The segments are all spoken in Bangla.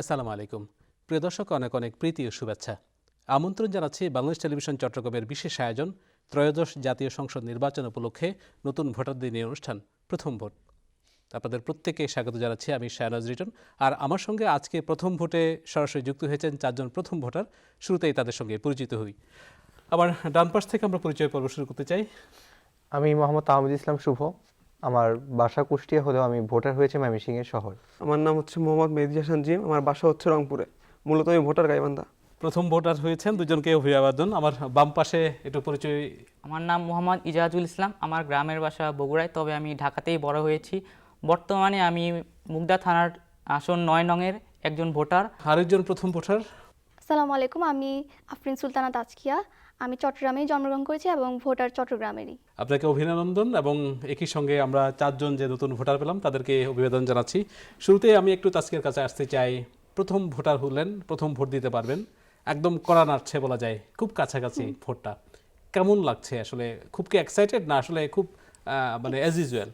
আসসালামু আলাইকুম। প্রিয় দর্শক, অনেক অনেক প্রীতি ও শুভেচ্ছা। আমন্ত্রণ জানাচ্ছি বাংলাদেশ টেলিভিশন চট্টগ্রামের বিশেষ আয়োজন ত্রয়োদশ জাতীয় সংসদ নির্বাচন উপলক্ষে নতুন ভোটারদের নিয়ে অনুষ্ঠান প্রথম ভোট। আপনাদের প্রত্যেককে স্বাগত জানাচ্ছি। আমি শাহনাজ রিটন। আর আমার সঙ্গে আজকে প্রথম ভোটে সরাসরি যুক্ত হয়েছেন চারজন প্রথম ভোটার। শুরুতেই তাদের সঙ্গে পরিচিত হই। আবার ডান পাশ থেকে আমরা পরিচয় পর্ব শুরু করতে চাই। আমি মোহাম্মদ তাহমিদ ইসলাম শুভ। আমার বাসা কুষ্টিয়া হলেও আমি ভোটার হয়েছে ময়মনসিংহের শহর। আমার নাম হচ্ছে মোহাম্মদ মেহেদী হাসান জিম। আমার বাসা হচ্ছে রংপুরে। মূলত আমি ভোটার গাইবান্ধা। প্রথম ভোটার হয়েছেন, দুজনকে অভিবাদন। আমার বাম পাশে একটু পরিচয়। আমার নাম মোহাম্মদ ইজাজুল ইসলাম। আমার গ্রামের বাসা বগুড়ায়, তবে আমি ঢাকাতেই বড় হয়েছি। বর্তমানে আমি মুগদা থানার আসন ৯ নংয়ের একজন ভোটার। আরেকজন প্রথম ভোটার। আসসালামু আলাইকুম, আমি আফরিন সুলতানা তাজকিয়া। আমি চট্টগ্রামেই জন্মগ্রহণ করেছি এবং ভোটার চট্টগ্রামেরই। আপনাকে অভিনন্দন এবং একই সঙ্গে আমরা চারজন যে নতুন ভোটার পেলাম তাদেরকে অভিবাদন জানাচ্ছি। শুরুতে আমি একটু তাজকিয়ার কাছে আসতে চাই। প্রথম ভোটার হলেন, প্রথম ভোট দিতে পারবেন, একদম কড়া নাড়ছে বলা যায়, খুব কাছাকাছি ভোটটা। কেমন লাগছে আসলে? খুব কি এক্সাইটেড না আসলে খুব মানে অ্যাজ ইউজুয়াল?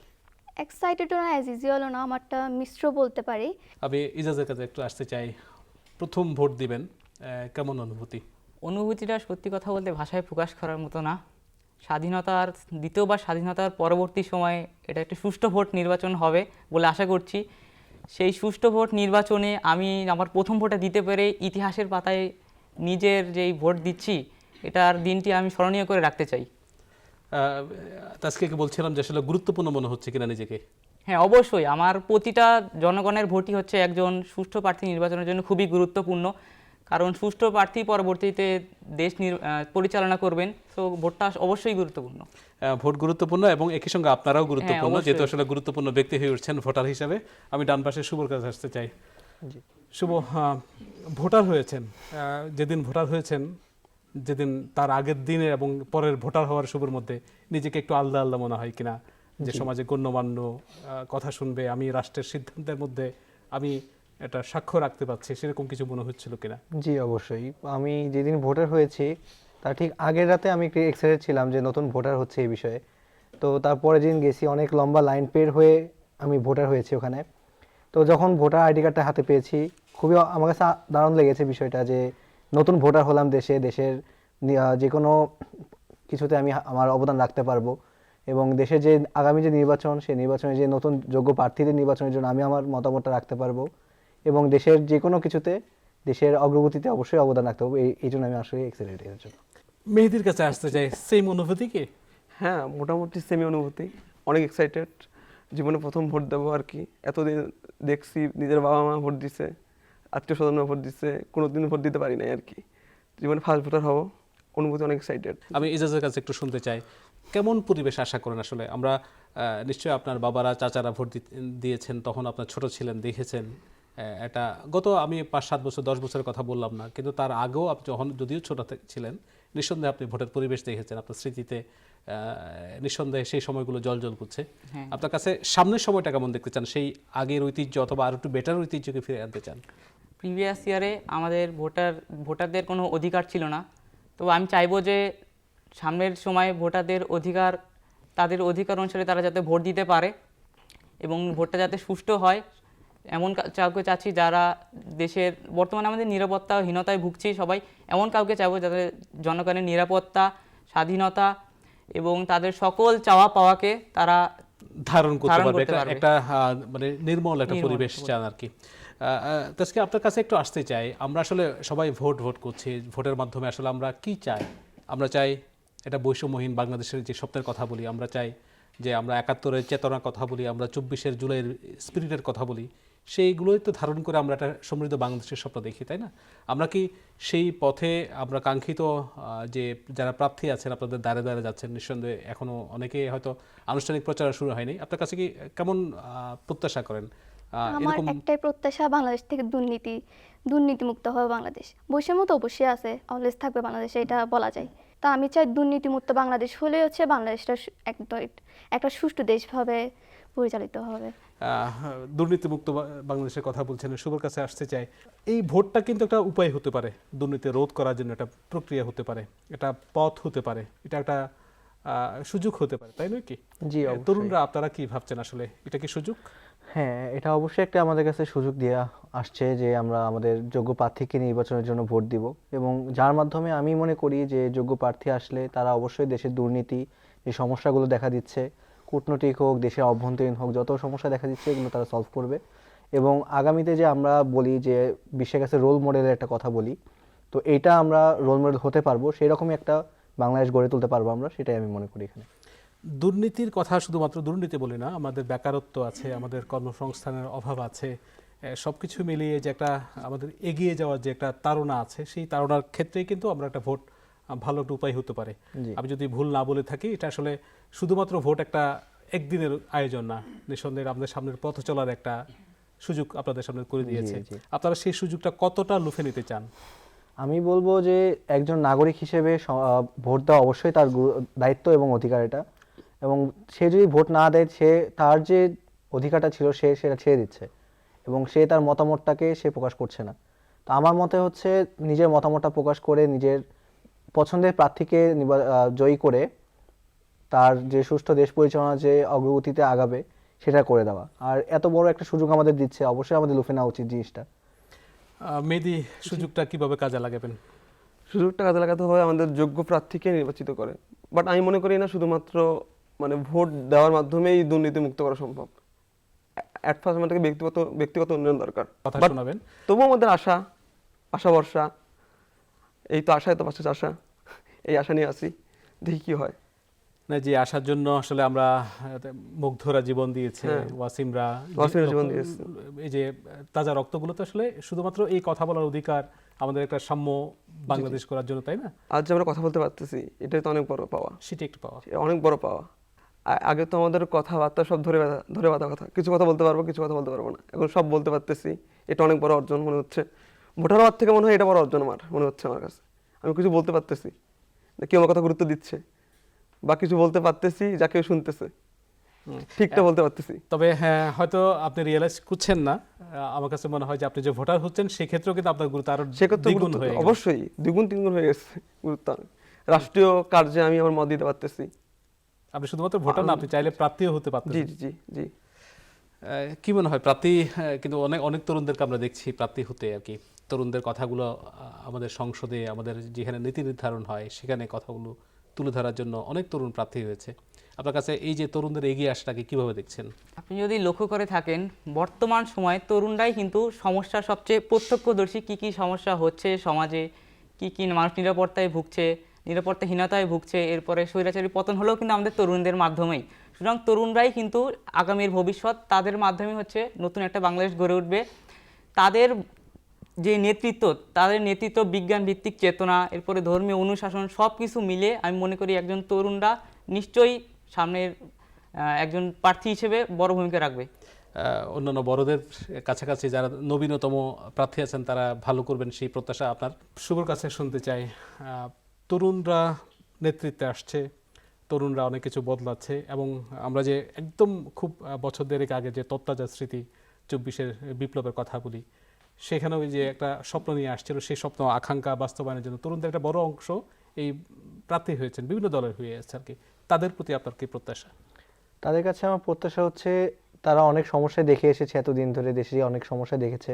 এক্সাইটেডও না, অ্যাজ ইউজুয়ালও না, আমারটা মিশ্র বলতে পারি। আমি ইজাজের কাছে একটু আসতে চাই। প্রথম ভোট দিবেন, কেমন অনুভূতি? অনুভূতিটা সত্যি কথা বলতে ভাষায় প্রকাশ করার মতো না। স্বাধীনতার দ্বিতীয়বার স্বাধীনতার পরবর্তী সময়ে এটা একটা সুষ্ঠু ভোট নির্বাচন হবে বলে আশা করছি। সেই সুষ্ঠু ভোট নির্বাচনে আমি আমার প্রথম ভোটটা দিতে পেরে ইতিহাসের পাতায় নিজের যেই ভোট দিচ্ছি এটার দিনটি আমি স্মরণীয় করে রাখতে চাই। তাজকিয়াকে বলছিলাম যে আসলে গুরুত্বপূর্ণ মনে হচ্ছে কিনা নিজেকে। হ্যাঁ, অবশ্যই আমার প্রতিটা জনগণের ভোটই হচ্ছে একজন সুষ্ঠু প্রার্থী নির্বাচনের জন্য খুবই গুরুত্বপূর্ণ। কারণ সুষ্ঠু প্রার্থী পরবর্তীতে দেশ পরিচালনা করবেন, তো ভোটটা অবশ্যই গুরুত্বপূর্ণ। ভোট গুরুত্বপূর্ণ এবং একই সঙ্গে আপনারাও গুরুত্বপূর্ণ, অবশ্যই। যেহেতু আসলে গুরুত্বপূর্ণ ব্যক্তি হয়ে উঠছেন ভোটার হিসাবে। আমি ডান পাশে শুভর কাছে আসতে চাই। শুভ, ভোটার হয়েছেন, যেদিন ভোটার হয়েছেন, যেদিন তার আগের দিনে এবং পরের ভোটার হওয়ার শুভর মধ্যে নিজেকে একটু আলাদা আলাদা মনে হয় কিনা? যে সমাজে গণ্যমান্য কথা শুনবে, আমি রাষ্ট্রের সিদ্ধান্তের মধ্যে আমি একটা সাক্ষ্য রাখতে পারছি, সেরকম কিছু মনে হচ্ছিল কিনা? জি অবশ্যই। আমি যেদিন ভোটার হয়েছি তার ঠিক আগের রাতে আমি একটু এক্সাইটেড ছিলাম যে নতুন ভোটার হচ্ছে এই বিষয়ে। তো তারপরে যেদিন গেছি অনেক লম্বা লাইন পের হয়ে আমি ভোটার হয়েছি ওখানে। তো যখন ভোটার আইডি কার্ডটা হাতে পেয়েছি খুবই আমার কাছে দারুণ লেগেছে বিষয়টা, যে নতুন ভোটার হলাম, দেশের যে কোনো কিছুতে আমি আমার অবদান রাখতে পারবো এবং দেশের যে আগামী যে নির্বাচন, সেই নির্বাচনে যে নতুন যোগ্য প্রার্থীদের নির্বাচনের জন্য আমি আমার মতামতটা রাখতে পারবো এবং দেশের যে কোনো কিছুতে দেশের অগ্রগতিতে অবশ্যই অবদান রাখতে হবে। এই জন্য আমি আসলে এক্সাইটেড এর জন্য। মেহেদির কাছে আসতে চাই, সেম অনুভূতি কি? হ্যাঁ, মোটামুটি সেমি অনুভূতি। অনেক এক্সাইটেড। জীবনে প্রথম ভোট দেবো আর কি। এতদিন দেখছি নিজের বাবা মা ভোট দিছে, আত্মীয় স্বজনরা ভোট দিচ্ছে, কোনোদিন ভোট দিতে পারি নাই আর কি। জীবনে ফার্স্ট ভোটার হব, অনুভূতি অনেক এক্সাইটেড। আমি ইজাজের কাছে একটু শুনতে চাই, কেমন পরিবেশ আশা করেন আসলে? আমরা নিশ্চয়ই আপনার বাবারা চাচারা ভোট দিয়েছেন, তখন আপনার ছোট ছিলেন, দেখেছেন এটা। আমি 5-7 বছর 10 বছরের কথা বললাম না, কিন্তু তার আগেও আপনি যখন যদিও ছোট ছিলেন, নিঃসন্দেহে আপনি ভোটের পরিবেশ দেখেছেন। আপনার স্মৃতিতে নিঃসন্দেহে সেই সময়গুলো জল করছে। আপনার কাছে সামনের সময়টা কেমন দেখতে চান? সেই আগের ঐতিহ্য অথবা আর একটু বেটার ঐতিহ্যকে ফিরে আনতে চান? প্রিভিয়াস ইয়ারে আমাদের ভোটারদের কোনো অধিকার ছিল না। তো আমি চাইবো যে সামনের সময় ভোটারদের অধিকার, তাদের অধিকার অনুসারে তারা যাতে ভোট দিতে পারে এবং ভোটটা যাতে সুষ্ঠু হয়। এমন কাউকে চাচ্ছি যারা দেশের বর্তমানে আমাদের নিরাপত্তাহীনতায় ভুগছি সবাই, এমন কাউকে চাইবো যাদের জনগণের নিরাপত্তা, স্বাধীনতা এবং তাদের সকল চাওয়া পাওয়াকে তারা ধারণ করতে পারবে। পারবে। একটা মানে নির্মল একটা পরিবেশ চান আর কি। তাজকে আপনার কাছে একটু আসতে চাই। আমরা আসলে সবাই ভোট করছি, ভোটের মাধ্যমে আসলে আমরা কি চাই? আমরা চাই এটা বৈষম্যহীন বাংলাদেশের যে স্বপ্নের কথা বলি, আমরা চাই যে আমরা 71-এর চেতনার কথা বলি, আমরা 24-এর জুলাইয়ের স্পিরিটের কথা বলি, সেইগুলোই তো ধারণ করে আমরা একটা সমৃদ্ধ বাংলাদেশের স্বপ্ন দেখি, তাই না? আমরা কি সেই পথে আমরা কাঙ্ক্ষিত যে যারা প্রার্থী আছেন আপনাদের দ্বারে দ্বারে যাচ্ছেন, নিঃসন্দেহে এখনও অনেকে হয়তো আনুষ্ঠানিক প্রচার শুরু হয়নি, আপনার কাছে কি কেমন প্রত্যাশা করেন? আমার একটাই প্রত্যাশা, বাংলাদেশ থেকে দুর্নীতিমুক্ত হবে বাংলাদেশ। বৈষম্য তো অবশ্যই আছে, অলওয়েজ থাকবে বাংলাদেশে, এটা বলা যায়। তা আমি চাই দুর্নীতিমুক্ত বাংলাদেশ হলে হচ্ছে বাংলাদেশটা একটা সুষ্ঠু দেশভাবে পরিচালিত হবে। দুর্নীতিমুক্ত বাংলাদেশের কথা বলছেন, শুভর কাছে আসতে চাই। এই ভোটটা কিন্তু একটা উপায় হতে পারে দুর্নীতি রোধ করার জন্য, একটা প্রক্রিয়া হতে পারে, এটা পথ হতে পারে, এটা একটা সুযোগ হতে পারে, তাই নয় কি? জি তরুণরা আপনারা কি ভাবছেন আসলে, এটা কি সুযোগ? হ্যাঁ, এটা অবশ্যই একটা আমাদের কাছে সুযোগ দিয়ে আসছে যে আমরা আমাদের যোগ্য প্রার্থীকে নির্বাচনের জন্য ভোট দিব, এবং যার মাধ্যমে আমি মনে করি যে যোগ্য প্রার্থী আসলে তারা অবশ্যই দেশের দুর্নীতি, যে সমস্যাগুলো দেখা দিচ্ছে, কূটনৈতিক হোক, দেশের অভ্যন্তরীণ হোক, যত সমস্যা দেখা দিচ্ছে এগুলো তারা সলভ করবে। এবং আগামীতে যে আমরা বলি যে বিশ্বের কাছে রোল মডেলের একটা কথা বলি, তো এইটা আমরা রোল মডেল হতে পারবো, সেই রকমই একটা বাংলাদেশ গড়ে তুলতে পারবো আমরা, সেটাই আমি মনে করি এখানে। দুর্নীতির কথা শুধুমাত্র দুর্নীতি বলি না, আমাদের বেকারত্ব আছে, আমাদের কর্মসংস্থানের অভাব আছে, সব কিছু মিলিয়ে যে একটা আমাদের এগিয়ে যাওয়ার যে একটা তাড়না আছে, সেই তাড়নার ক্ষেত্রেই কিন্তু আমরা একটা ভোট ভালো একটা উপায় হতে পারে। জি। আমি যদি ভুল না বলে থাকি, এটা আসলে শুধুমাত্র ভোট একটা একদিনের আয়োজন না, নিঃসন্দেহে আমাদের সামনের পথ চলার একটা সুযোগ আপনাদের সামনে করে দিয়েছে। জি। আপনারা সেই সুযোগটা কতটা লুফে নিতে চান? আমি বলবো যে একজন নাগরিক হিসেবে ভোট দেওয়া অবশ্যই তার দায়িত্ব এবং অধিকার এটা, এবং সে যদি ভোট না দেয়, সে তার যে অধিকারটা ছিল সে সেটা ছেড়ে দিচ্ছে, এবং সে তার মতামতটাকে সে প্রকাশ করছে না। তো আমার মতে হচ্ছে নিজের মতামতটা প্রকাশ করে নিজের পছন্দের প্রার্থীকে জয়ী করে তার যে সুষ্ঠু দেশ পরিচালনা যে অগ্রগতিতে আগাবে সেটা করে দেওয়া। আর এত বড় একটা সুযোগ আমাদের দিচ্ছে, অবশ্যই আমাদের লুফে নেওয়া উচিত জিনিসটা। মেহেদী, সুযোগটা কিভাবে কাজে লাগাবেন? সুযোগটা কাজে লাগাতে হবে আমাদের যোগ্য প্রার্থীকে নির্বাচিত করে। বাট আমি মনে করি না শুধুমাত্র মানে ভোট দেওয়ার মাধ্যমেই দুর্নীতি মুক্ত করা সম্ভব। অ্যাট ফার্স্ট আমাদেরকে ব্যক্তিগত উন্নয়ন দরকার। কথা But শোনাবেন। তবুও আমাদের আশা ভরসা, এই তো আশায় তো পাশে আশা, এই আশা নিয়ে আসি, দেখি কি হয়। না, যে আসার জন্য আসলে আমরা মুগ্ধরা জীবন দিয়েছে, হ্যাঁ। ওয়াসিমরা জীবন দিয়েছে। এই যে তাজা রক্তগুলো তো আসলে শুধুমাত্র এই কথা বলার অধিকার, আমাদের একটা সাম্য বাংলাদেশ করার জন্য, তাই না? আজ যে আমরা কথা বলতে পারতেছি, এটাই তো অনেক বড় পাওয়া, সেটা একটু পাওয়া। অনেক বড় পাওয়া। আগে তো আমাদের কথাবার্তা সব ধরে বাঁধা কথা, কিছু কথা বলতে পারবো, কিছু কথা বলতে পারবো না। এখন সব বলতে পারতেছি, এটা অনেক বড় অর্জন মনে হচ্ছে। ভোটার হওয়ার থেকে মনে হয় এটা বড় অর্জন আমার মনে হচ্ছে আমার কাছে। আমি কিছু বলতে পারতেছি, কেউ আমার কথা গুরুত্ব দিচ্ছে, বা কিছু বলতে পারতেছি যা কেউ শুনতেছে, ঠিকটা বলতে পারতেছি। তবে হ্যাঁ, হয়তো আপনি রিয়েলাইজ করছেন না, আমার কাছে মনে হয় যে আপনি যে ভোটার হচ্ছেন সেক্ষেত্রেও কিন্তু আপনার গুরুত্ব আরো সেক্ষেত্রে দ্বিগুণ হয়ে গেল। অবশ্যই দ্বিগুণ তিনগুণ হয়ে গেছে গুরুত্ব। রাষ্ট্রীয় কার্যে আমি আমার মত দিতে পারতেছি। আপনি শুধুমাত্র ভোটার না, আপনি চাইলে প্রার্থীও হতে জি পারতেন। জি জি। কি মনে হয় প্রার্থী, কিন্তু অনেক অনেক তরুণদেরকে আমরা দেখছি প্রার্থী হতে আর কি। তরুণদের কথাগুলো আমাদের সংসদে, আমাদের যেখানে নীতি নির্ধারণ হয় সেখানে কথাগুলো তুলে ধরার জন্য অনেক তরুণ প্রার্থী হয়েছে। আপনার কাছে এই যে তরুণদের এগিয়ে আসাটাকে কিভাবে দেখছেন? আপনি যদি লক্ষ্য করে থাকেন, বর্তমান সময়ে তরুণরাই কিন্তু সমস্যার সবচেয়ে প্রত্যক্ষদর্শী। কী কী সমস্যা হচ্ছে সমাজে, কী মানুষ নিরাপত্তায় ভুগছে, নিরাপত্তাহীনতায় ভুগছে, এরপরে স্বৈরাচারী পতন হলেও কিন্তু আমাদের তরুণদের মাধ্যমেই। সুতরাং তরুণরাই কিন্তু আগামীর ভবিষ্যৎ, তাদের মাধ্যমে হচ্ছে নতুন একটা বাংলাদেশ গড়ে উঠবে। তাদের যে নেতৃত্ব, তাদের নেতৃত্ব, বিজ্ঞান ভিত্তিক চেতনা, এরপরে ধর্মীয় অনুশাসন, সব কিছু মিলে আমি মনে করি একজন তরুণরা নিশ্চয়ই সামনের একজন প্রার্থী হিসেবে বড় ভূমিকা রাখবে। অন্যান্য বড়দের কাছাকাছি যারা নবীনতম প্রার্থী আছেন তারা ভালো করবেন সেই প্রত্যাশা আপনার। শুভর কাছে শুনতে চাই, তরুণরা নেতৃত্বে আসছে, তরুণরা অনেক কিছু বদলাচ্ছে, এবং আমরা যে একদম খুব বছর দেড়েক আগে যে তত্ত্বাজা স্মৃতি 24-এর বিপ্লবের কথা বলি, সেখানেও যে একটা স্বপ্ন নিয়ে আসছিল, সেই স্বপ্ন আকাঙ্ক্ষা বাস্তবায়নের জন্য তরুণদের একটা বড় অংশ এই প্রার্থী হয়েছেন, বিভিন্ন দলের হয়ে আছে আর কি। তাদের প্রতি আপনার কি প্রত্যাশা? তাদের কাছে আমার প্রত্যাশা হচ্ছে তারা অনেক সমস্যায় দেখে এসেছে, এতদিন ধরে দেশে অনেক সমস্যা দেখেছে।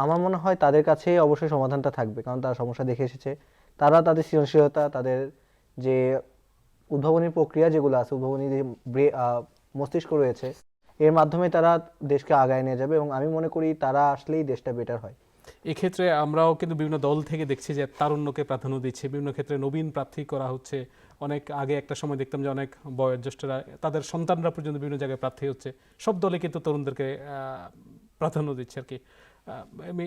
আমার মনে হয় তাদের কাছে অবশ্যই সমাধানটা থাকবে, কারণ তারা সমস্যা দেখে এসেছে। তারা তাদের সৃজনশীলতা, তাদের যে উদ্ভাবনী প্রক্রিয়া যেগুলো আছে, উদ্ভাবনী যে মস্তিষ্ক রয়েছে, এর মাধ্যমে তারা দেশকে আগায় নিয়ে যাবে, এবং আমি মনে করি তারা আসলেই দেশটা বেটার হয়। এক্ষেত্রে আমরাও কিন্তু বিভিন্ন দল থেকে দেখছি যে তারুণ্যকে প্রাধান্য দিচ্ছে, বিভিন্ন ক্ষেত্রে নবীন প্রার্থী করা হচ্ছে। অনেক আগে একটা সময় দেখতাম যে অনেক বয়োজ্যেষ্ঠরা, তাদের সন্তানরা পর্যন্ত বিভিন্ন জায়গায় প্রার্থী হচ্ছে। সব দলে কিন্তু তরুণদেরকে প্রাধান্য দিচ্ছে আর কি। আমি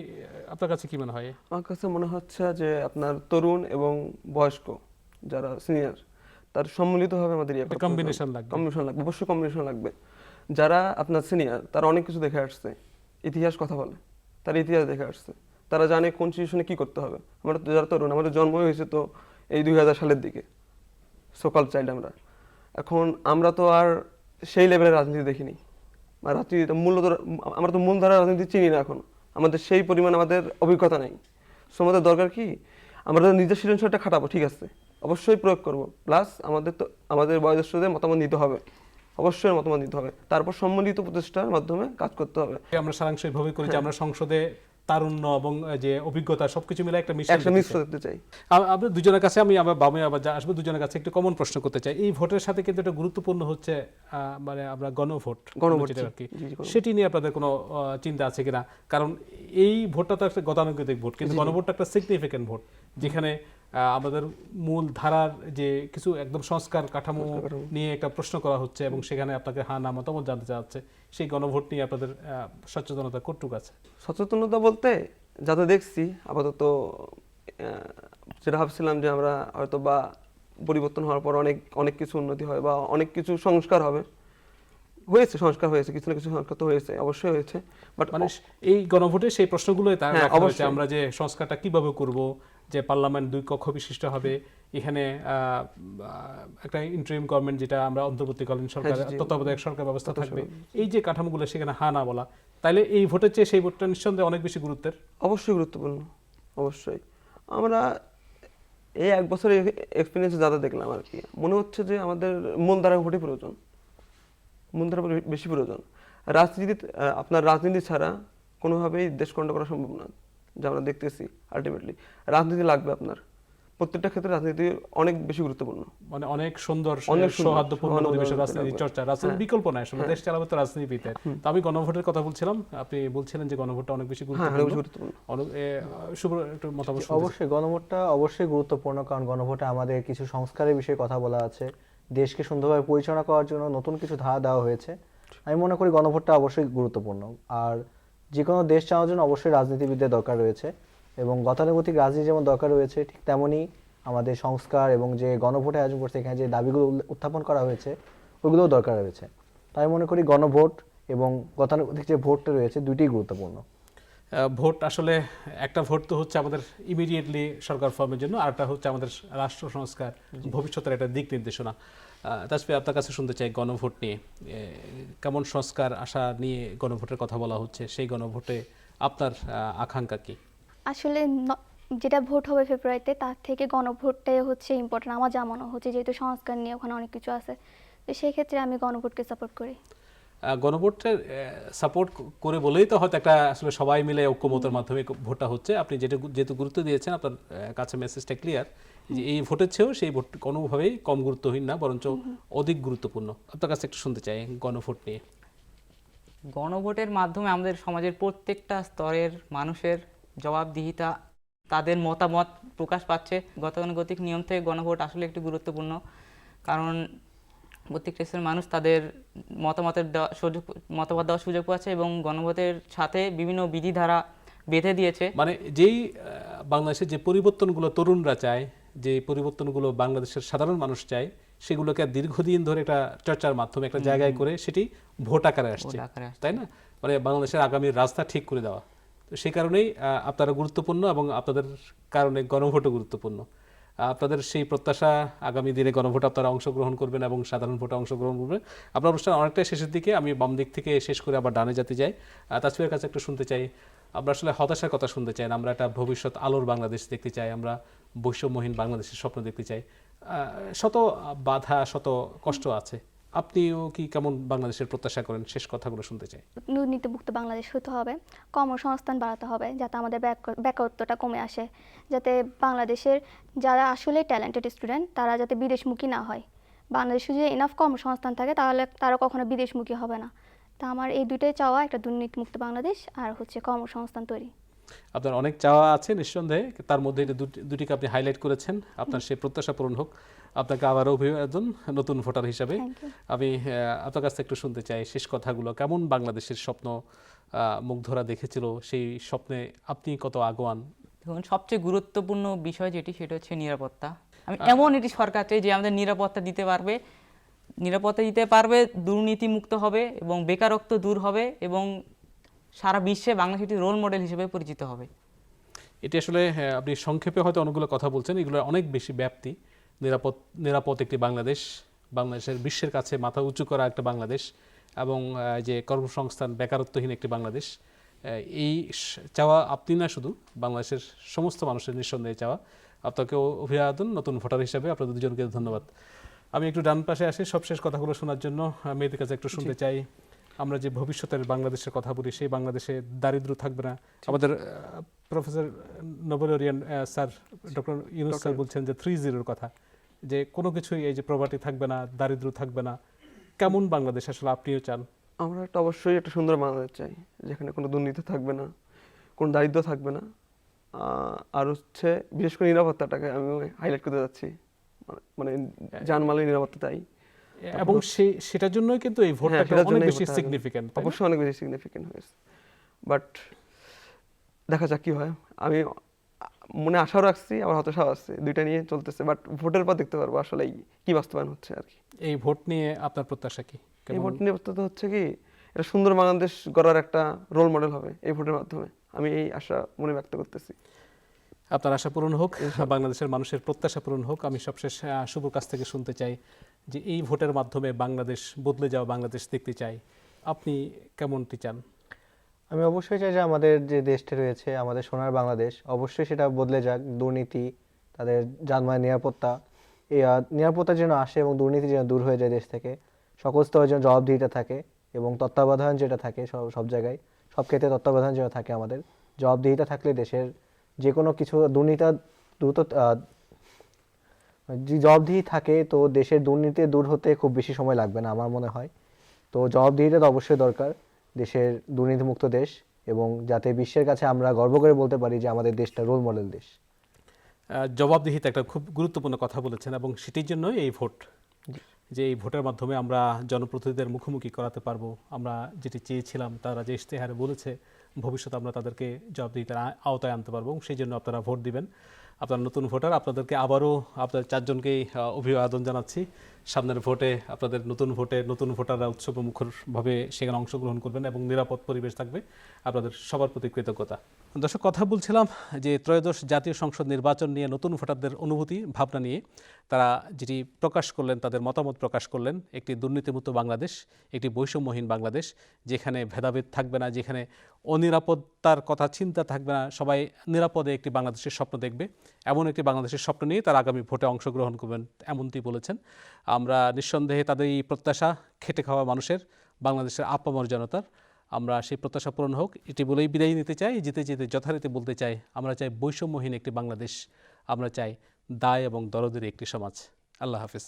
আপনার কাছে কি মনে হয়? আমার কাছে মনে হচ্ছে যে আপনার তরুণ এবং বয়স্ক যারা সিনিয়র, তার সম্মিলিতভাবে আমাদের কম্বিনেশন লাগবে, অবশ্যই কম্বিনেশন লাগবে। যারা আপনার সিনিয়র, তারা অনেক কিছু দেখে আসছে, ইতিহাস কথা বলে, তারা ইতিহাস দেখে আসছে, তারা জানে কোন সিচুয়েশনে কি করতে হবে। আমরা যারা তরুণ, আমাদের জন্ম হয়েছে তো এই 2000 সালের দিকে, সোকাল চাইল্ড আমরা। এখন আমরা তো আর সেই লেভেলের রাজনীতি দেখিনি, আর রাজনীতি মূলত আমরা তো মূলধারা রাজনীতি চিনি না এখন, আমাদের সেই পরিমাণ আমাদের অভিজ্ঞতা নেই। সো আমাদের দরকার কি, আমরা নিজের সৃজনশীলটা খাটাবো, ঠিক আছে, অবশ্যই প্রয়োগ করব, প্লাস আমাদের বয়োজ্যেষ্ঠদের মতামত নিতে হবে। অবশ্যই মতামত দিতে হবে, তারপর সম্মিলিত প্রচেষ্টার মাধ্যমে কাজ করতে হবে। আমরা সারাংশ এইভাবে করি যে আমরা সংসদে তারুণ্য এবং যে অভিজ্ঞতা সবকিছু মিলে একটা মিশ্রণ একটা দেখতে মিশ্র চাই। দেখতে চাই। আপনার দুজনের কাছে আমি আবার বামে আবার যা আসবো, দুজনের কাছে একটু কমন প্রশ্ন করতে চাই। এই ভোটের সাথে কিন্তু একটা গুরুত্বপূর্ণ হচ্ছে মানে আমরা গণভোট গণভোট, যেটা আর কি, জি, জি, গণভোট। সেটি নিয়ে আপনাদের কোনো চিন্তা আছে কিনা? কারণ এই ভোটটা তো একটা গতানুগতিক ভোট, কিন্তু গণভোটটা একটা সিগনিফিকেন্ট ভোট, যেখানে আমাদের মূল ধারার যে কিছু একদম সংস্কার কাঠামো নিয়ে একটা প্রশ্ন করা হচ্ছে এবং সেখানে আপনাকে হ্যাঁ না মতামত জানতে চাচ্ছে। সেই গণভোট নিয়ে আপনাদের সচেতনতা কতটুকু আছে? সচেতনতা বলতে যাতে দেখছি আপাতত, যেটা ভাবছিলাম যে আমরা হয়তো বা পরিবর্তন হওয়ার পর অনেক অনেক কিছু উন্নতি হয় বা অনেক কিছু সংস্কার হবে, সংস্কার হয়েছে, কিছু না কিছু সংস্কার তো হয়েছে, অবশ্যই হয়েছে, বাট মানে এই গণভোটে সেই প্রশ্নগুলোই তার হ্যাঁ, রাখা হয়েছে। অবশ্যই। আমরা যে সংস্কারটা কিভাবে করব, যে পার্লামেন্ট 2 কক্ষ বিশিষ্ট হবে, এখানে একটা ইন্টারিম গভর্নমেন্ট যেটা আমরা অন্তর্বর্তীকালীন সরকার হ্যাঁ, জি, জি। তত্ত্বাবধায়ক সরকার ব্যবস্থা থাকবে, এই যে কাঠামোগুলো সেখানে হা না বলা, তাইলে এই ভোটের চেয়ে সেই ভোটটা নিঃসন্দেহে অনেক বেশি গুরুত্বের। অবশ্যই গুরুত্বপূর্ণ। অবশ্যই আমরা এই 1 বছরের এক্সপিরিয়েন্স যারা দেখলাম আর কি, মনে হচ্ছে যে আমাদের মূলধারা ভোটই প্রয়োজন, মূলধারা ভোট বেশি প্রয়োজন। রাজনীতি, আপনার রাজনীতি ছাড়া কোনোভাবেই দেশ কন্ট্রোল করা সম্ভব না, যা আমরা দেখতেছি। আলটিমেটলি রাজনীতি লাগবে, আপনার প্রত্যেকটা ক্ষেত্রে রাজনীতি অনেক বেশি গুরুত্বপূর্ণ। মানে অনেক সুন্দর অনেক সুন্দর, সৌহার্দ্যপূর্ণ পরিবেশে সৌহার্দ্যপূর্ণ রাজনীতি লাগবে। চর্চা, রাজনীতির হ্যাঁ। বিকল্প নাই আসলে, দেশ চালাবে তো রাজনীতিবিদদের। তো আমি গণভোটের কথা বলছিলাম, আপনি বলছিলেন যে গণভোটটা অনেক বেশি হ্যাঁ, অনেক বেশি গুরুত্বপূর্ণ। গুরুত্বপূর্ণ। শুভ একটু মতামত শুনতে চাই। অবশ্যই গণভোটটা অবশ্যই গুরুত্বপূর্ণ, কারণ গণভোটে আমাদের কিছু সংস্কারের বিষয়ে কথা বলা আছে, দেশকে সুন্দরভাবে পরিচালনা করার জন্য নতুন কিছু ধারা দেওয়া হয়েছে। আমি মনে করি গণভোটটা অবশ্যই গুরুত্বপূর্ণ। আর যে কোনো দেশ চালানোর জন্য অবশ্যই রাজনীতিবিদদের দরকার রয়েছে, এবং গতানুগতিক রাজনীতি যেমন দরকার রয়েছে, ঠিক তেমনই আমাদের সংস্কার এবং যে গণভোটে আয়োজন করছে এখানে যে দাবিগুলো উত্থাপন করা হয়েছে ওইগুলোও দরকার রয়েছে। তাই মনে করি গণভোট এবং গতানুগতিক যে ভোটটা রয়েছে দুইটাই গুরুত্বপূর্ণ। ভোট আসলে একটা ভোট তো হচ্ছে আমাদের ইমিডিয়েটলি সরকার ফর্মের জন্য, আরটা হচ্ছে আমাদের রাষ্ট্র সংস্কার, ভবিষ্যতের একটা দিক নির্দেশনা। তাসফিয়া, আপনার কাছে শুনতে চাই গণভোট নিয়ে কেমন সংস্কার আশা নিয়ে গণভোটের কথা বলা হচ্ছে, সেই গণভোটে আপনার আকাঙ্ক্ষা কি? আসলে যেটা ভোট হবে ফেব্রুয়ারিতে, তার থেকে গণভোটটাই হচ্ছে ইম্পর্টেন্ট আমার যা মনে হচ্ছে, যেহেতু সংস্কার নিয়ে ওখানে অনেক কিছু আছে। তো সেই ক্ষেত্রে আমি গণভোটকে সাপোর্ট করি। গণভোটের সাপোর্ট করে বলেই তো হয়তো একটা আসলে সবাই মিলে ঐক্যমতের মাধ্যমে ভোটটা হচ্ছে। আপনি যেহেতু গুরুত্ব দিয়েছেন, আপনার কাছে মেসেজটা ক্লিয়ার যে এই ভোটের চেয়েও সেই ভোট কোনোভাবেই কম গুরুত্বহীন না, বরঞ্চ অধিক গুরুত্বপূর্ণ। আপনার কাছে একটু শুনতে চাই গণভোট নিয়ে। গণভোটের মাধ্যমে আমাদের সমাজের প্রত্যেকটা স্তরের মানুষের জবাবদিহিতা, তাদের মতামত প্রকাশ পাচ্ছে। গতানুগতিক নিয়ম থেকে গণভোট আসলে একটু গুরুত্বপূর্ণ, কারণ প্রত্যেকটা স্তরের মানুষ তাদের মতামত দেওয়ার সুযোগ পাচ্ছে এবং গণভোটের সাথে বিভিন্ন বিধিধারা বেঁধে দিয়েছে। মানে যেই বাংলাদেশের যে পরিবর্তনগুলো তরুণরা চায়, যে পরিবর্তনগুলো বাংলাদেশের সাধারণ মানুষ চায়, সেগুলোকে দীর্ঘদিন ধরে একটা চর্চার মাধ্যমে একটা জায়গায় করে সেটি ভোট আকারে আসছে, ভোট আকারে আসছে। তাই না? মানে বাংলাদেশের আগামী রাস্তা ঠিক করে দেওয়া। তো সেই কারণেই আপনারা গুরুত্বপূর্ণ এবং আপনাদের কারণে গণভোটও গুরুত্বপূর্ণ। আপনাদের সেই প্রত্যাশা আগামী দিনে গণভোটে আপনারা অংশগ্রহণ করবেন এবং সাধারণ ভোটে অংশগ্রহণ করবেন। আপনার অনুষ্ঠান অনেকটাই শেষের দিকে, আমি বাম দিক থেকে শেষ করে আবার ডানে যেতে চাই। তাসফিয়ার কাছে একটু শুনতে চাই, আমরা আসলে হতাশার কথা শুনতে চাই না, আমরা একটা ভবিষ্যৎ আলোর বাংলাদেশ দেখতে চাই, আমরা বৈষম্যহীন বাংলাদেশের স্বপ্ন দেখতে চাই। শত বাধা, শত কষ্ট আছে, আপনিও কি কেমন বাংলাদেশের প্রত্যাশা করেন? শেষ কথাগুলো শুনতে চাই। দুর্নীতিমুক্ত বাংলাদেশ হতে হবে, কর্মসংস্থান বাড়াতে হবে, যাতে আমাদের বেকারত্বটা কমে আসে, যাতে বাংলাদেশের যারা আসলে ট্যালেন্টেড স্টুডেন্ট তারা যাতে বিদেশমুখী না হয়। বাংলাদেশে যদি এনাফ কর্মসংস্থান থাকে তাহলে তারা কখনো বিদেশমুখী হবে না। তা আমার এই দুটোই চাওয়া, একটা দুর্নীতিমুক্ত বাংলাদেশ আর হচ্ছে কর্মসংস্থান তৈরি। আপনার অনেক চাওয়া আছে নিঃসন্দেহে, তার মধ্যে এটা দুটিকে আপনি হাইলাইট করেছেন। আপনার সেই প্রত্যাশা পূরণ হোক। আপনাকে আবারও অভিবাদন নতুন ভোটার হিসাবে। আমি আপনার কাছ থেকে একটু শুনতে চাই শেষ কথাগুলো, কেমন বাংলাদেশের স্বপ্ন মুগ্ধরা দেখেছিল, সেই স্বপ্নে আপনি কত আগুয়ান? দেখুন, সবচেয়ে গুরুত্বপূর্ণ বিষয় যেটি, সেটা হচ্ছে নিরাপত্তা। আমি এমন একটি সরকার চাই যে আমাদের নিরাপত্তা দিতে পারবে, দুর্নীতিমুক্ত হবে এবং বেকারত্ব দূর হবে এবং সারা বিশ্বে বাংলাদেশ একটি রোল মডেল হিসেবে পরিচিত হবে। এটি আসলে আপনি সংক্ষেপে হয়তো অনেকগুলো কথা বলছেন, এগুলো অনেক বেশি ব্যাপ্তি। নিরাপদ একটি বাংলাদেশ, বাংলাদেশের বিশ্বের কাছে মাথা উঁচু করা একটা বাংলাদেশ, এবং যে কর্মসংস্থান, বেকারত্বহীন একটি বাংলাদেশ, এই চাওয়া আপনি না, শুধু বাংলাদেশের সমস্ত মানুষের নিঃসন্দেহে চাওয়া। আপনাকেও অভিবাদন নতুন ভোটার হিসাবে, আপনাদের দুজনকে ধন্যবাদ। আমি একটু ডান পাশে আসি সবশেষ কথাগুলো শোনার জন্য। মেয়েদের কাছে একটু শুনতে চাই, আমরা যে ভবিষ্যতের বাংলাদেশের কথা বলি, সেই বাংলাদেশে দারিদ্র্য থাকবে না। আমাদের প্রফেসর নোবেলরিয়ান স্যার ডক্টর ইউনূস স্যার বলছেন যে 3-0 কথা, যে কোনো কিছুই এই যে প্রভার্টি থাকবে না, দারিদ্র্য থাকবে না। কেমন বাংলাদেশ আসলে আপনিও চান? আমরা একটা অবশ্যই একটা সুন্দর বাংলাদেশ চাই, যেখানে কোনো দুর্নীতি থাকবে না, কোনো দারিদ্র থাকবে না। আর হচ্ছে বিশেষ করে নিরাপত্তাটাকে আমি হাইলাইট করতে যাচ্ছি, মানে জানমালের নিরাপত্তা তাই। এবং সেটার জন্যই কিন্তু এই ভোটটা হ্যাঁ, সেটার অনেক জন্যই বেশি ভোটটা সিগনিফিক্যান্ট। অবশ্যই অনেক বেশি সিগনিফিকেন্ট হয়েছে, বাট দেখা যাক কি হয়। আমি মনে আশাও রাখছি, আবার হতাশাও আছে, দুইটা নিয়ে চলতেছে। বাট ভোটের পর দেখতে পারবো আসলে কি বাস্তবায়ন হচ্ছে আর কি। এই ভোট নিয়ে আপনার প্রত্যাশা কি? এই ভোট নিয়ে তো হচ্ছে কি, এটা সুন্দর বাংলাদেশ গড়ার একটা রোল মডেল হবে এই ভোটের মাধ্যমে, আমি এই আশা মনে ব্যক্ত করতেছি। আপনার আশা পূরণ হোক, বাংলাদেশের মানুষের প্রত্যাশা পূরণ হোক। আমি সবশেষ শুভর কাছ থেকে শুনতে চাই যে এই ভোটের মাধ্যমে বাংলাদেশ বদলে যাওয়া বাংলাদেশ দেখতে চাই, আপনি কেমনটি চান? আমি অবশ্যই চাই যে আমাদের যে দেশটি রয়েছে, আমাদের সোনার বাংলাদেশ, অবশ্যই সেটা বদলে যাক। দুর্নীতি, তাদের জানমালের নিরাপত্তা, এই নিরাপত্তা যেন আসে এবং দুর্নীতি যেন দূর হয়ে যায় দেশ থেকে। সকল স্তরে যেন জবাবদিহিতা থাকে এবং তত্ত্বাবধান যেটা থাকে সব জায়গায়, সব ক্ষেত্রে তত্ত্বাবধান যেন থাকে। আমাদের জবাবদিহিতা থাকলে দেশের যে কোনো কিছু দুর্নীতি দ্রুত যে জবাবদিহি থাকে, তো দেশের দুর্নীতি দূর হতে খুব বেশি সময় লাগবে না আমার মনে হয়। তো জবাবদিহিতা তো অবশ্যই দরকার, দেশের দুর্নীতিমুক্ত দেশ, এবং যাতে বিশ্বের কাছে আমরা গর্ব করে বলতে পারি যে আমাদের দেশটা রোল মডেল দেশ। জবাবদিহিতা একটা খুব গুরুত্বপূর্ণ কথা বলেছেন, এবং সেটির জন্যই এই ভোট, যে এই ভোটের মাধ্যমে আমরা জনপ্রতিনিধিদের মুখোমুখি করাতে পারবো। আমরা যেটি চেয়েছিলাম, তারা যে ইশতেহারে বলেছে, ভবিষ্যতে আমরা তাদেরকে জবাবদিহিতার আওতায় আনতে পারবো, সেই জন্য আপনারা ভোট দিবেন। আপনারা নতুন ভোটার, আপনাদেরকে আবারও আপনাদের 4 জনকেই অভিবাদন জানাচ্ছি। সামনের ভোটে আপনাদের নতুন ভোটাররা উৎসবমুখরভাবে সেখানে অংশগ্রহণ করবেন এবং নিরাপদ পরিবেশ থাকবে। আপনাদের সবার প্রতি কৃতজ্ঞতা। দর্শক, কথা বলছিলাম যে ত্রয়োদশ জাতীয় সংসদ নির্বাচন নিয়ে নতুন ভোটারদের অনুভূতি, ভাবনা নিয়ে তারা যেটি প্রকাশ করলেন, তাদের মতামত প্রকাশ করলেন। একটি দুর্নীতিমুক্ত বাংলাদেশ, একটি বৈষম্যহীন বাংলাদেশ, যেখানে ভেদাভেদ থাকবে না, যেখানে অনিরাপত্তার কথা চিন্তা থাকবে না, সবাই নিরাপদে একটি বাংলাদেশের স্বপ্ন দেখবে, এমন একটি বাংলাদেশের স্বপ্ন নিয়ে তারা আগামী ভোটে অংশগ্রহণ করবেন, এমনটি বলেছেন। আমরা নিঃসন্দেহে তাদের এই প্রত্যাশা, খেটে খাওয়া মানুষের, বাংলাদেশের আপামর জনতার, আমরা সেই প্রত্যাশা পূরণ হোক এটি বলেই বিদায় নিতে চাই। যেতে যেতে যথারীতি বলতে চাই, আমরা চাই বৈষম্যহীন একটি বাংলাদেশ, আমরা চাই দায় এবং দরদের একটি সমাজ। আল্লাহ হাফিজ।